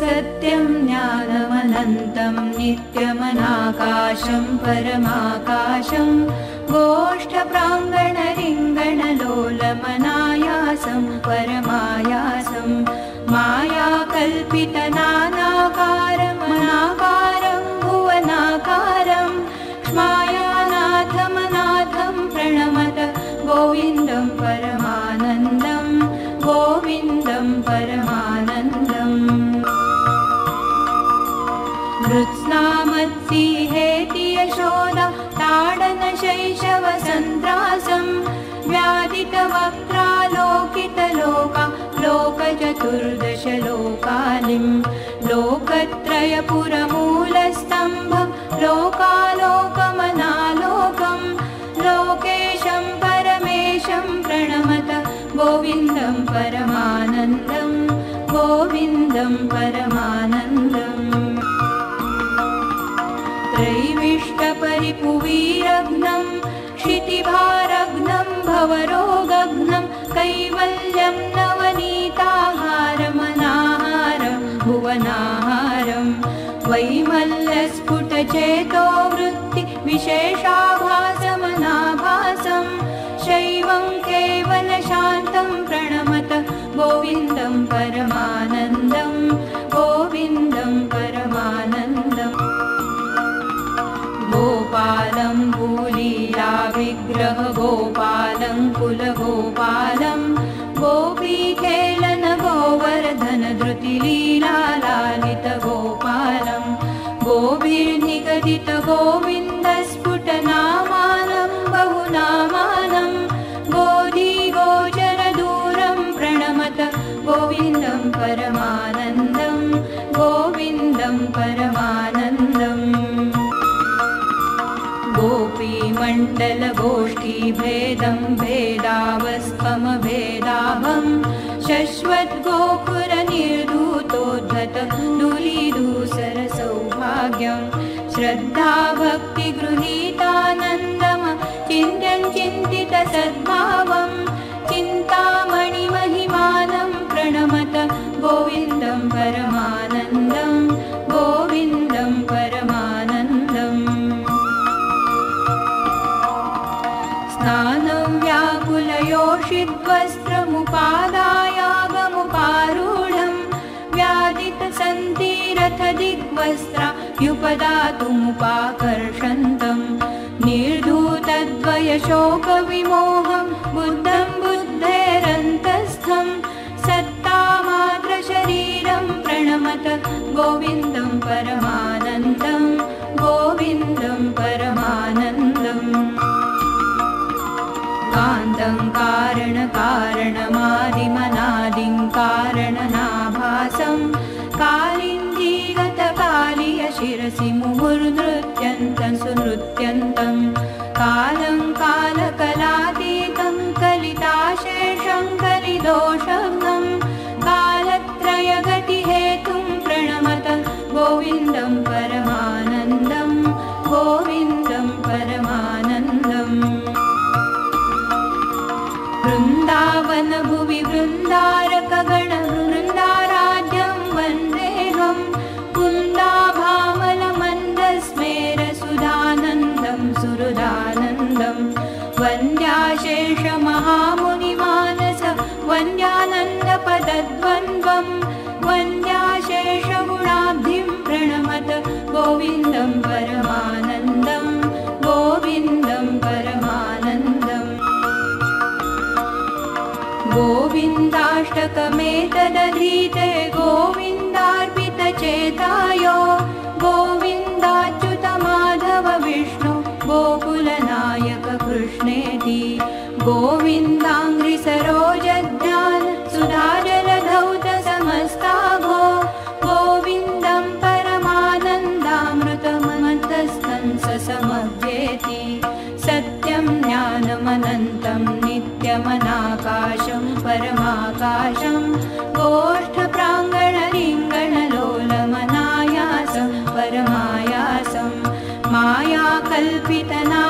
सत्यं ज्ञानमनन्तं नित्यमनाकाशं परमाकाशं गोष्ठप्राङ्गणरिङ्गणलोलमनायासं परमायासं मायाकल्पितनानाकारमनाकारं भुवनाकारं मायानाथमनाथं प्रणमत गोविन्दं परमानन्दं गोविन्दं परमानन्दम् कृत्स्नामत्सिहेति यशोदा ताडनशैशवसन्त्रासं व्याधितवक्त्रालोकितलोका लोकचतुर्दशलोकालिं लोकत्रयपुरमूलस्तम्भं लोकालोकमनालोकं लोकेशं परमेशं प्रणमत गोविन्दं परमानन्दं गोविन्दं परमानन्दम् त्रैविष्टपरिपुवीरघ्नं क्षितिभारघ्नं भवरोगघ्नं कैवल्यं नवनीताहारमनाहारं भुवनाहारं वैमल्यस्फुटचेतो वृत्ति विशेषाभासमनाभासं शैवं केवलशान्तं प्रणमत गोविन्दं परमानन्दं गोविन्दं परमानन्दम् गोपालं भूलीलाविग्रह गोपालं कुलगोपालं गोपीखेलन गोवर्धन धृतिलीलालालित गोपालं गोभिर्निगदित गोविन्दस्फुटनामानं बहुनामानं गोधीगोचरदूरं प्रणमत गोविन्दं परमानन्दं गोविन्दं परमानन्दम् गोपीमण्डलगोष्ठीभेदं भेदावस्कमभेदाभं शश्वद्गोपुरनिर्धूतोद्धत दुलीधूसरसौभाग्यं श्रद्धाभक्तिगृहीतानन्दम चिन्त्यं चिन्तितसद्भावं चिन्तामणिमहिमानं प्रणमत गोविन्दं परमानन्दं गोविन्दं परमानन्दम् स्नानं व्याकुलयोषिद्वस्त्रमुपादायागमुपारूढं व्यादितसन्तीरथदिग्वस्त्रायुपदातुमुपाकर्षन्तं निर्धूतद्वयशोकविमोहं बुद्धं बुद्धेरन्तस्थं सत्तामात्रशरीरं प्रणमत गोविन्दं परमानन्दं गोविन्दं परमानन्दम् कान्तं कारणकारणमादिमनादिं कारणनाभासं कालिन्दीगतकालीयशिरसि मुहुर्नृत्यन्तं सुनृत्यन्तं कालं कालकलातीतं कलिताशेषं कलिदोषघ्नं कालत्रयगतिहेतुं प्रणमत गोविन्दं परमानन्दं गोविन्दं परमानन्दम् वृन्दावनभुवि वृन्दारकगणवृन्दाराज्यं वन्देऽहं कुन्दाभामलमन्दस्मेरसुधानन्दं सुहृदानन्दं वन्द्याशेषमहामुनिमानस वन्द्यानन्दपदद्वन्द्वं वन्द्याशेषगुणाब्धिं प्रणमत गोविन्दं परमानन्दं गोविन्दं परमानन्दम् गोविन्दाष्टकमेतदधीते गोविन्दार्पितचेतायो गोविन्दाच्युतमाधव विष्णु गोकुलनायक कृष्णेति गोविन्दाङ्घ्रिसरोजध्यान सुधाजलधौत समस्ताघो गोविन्दं परमानन्दामृतमन्तस्थं समव्येति सत्यं ज्ञानमनन्तं नित्यमनाकाशं परमाकाशं गोष्ठप्राङ्गणरिङ्गणलोलमनायासं परमायासं मायाकल्पितना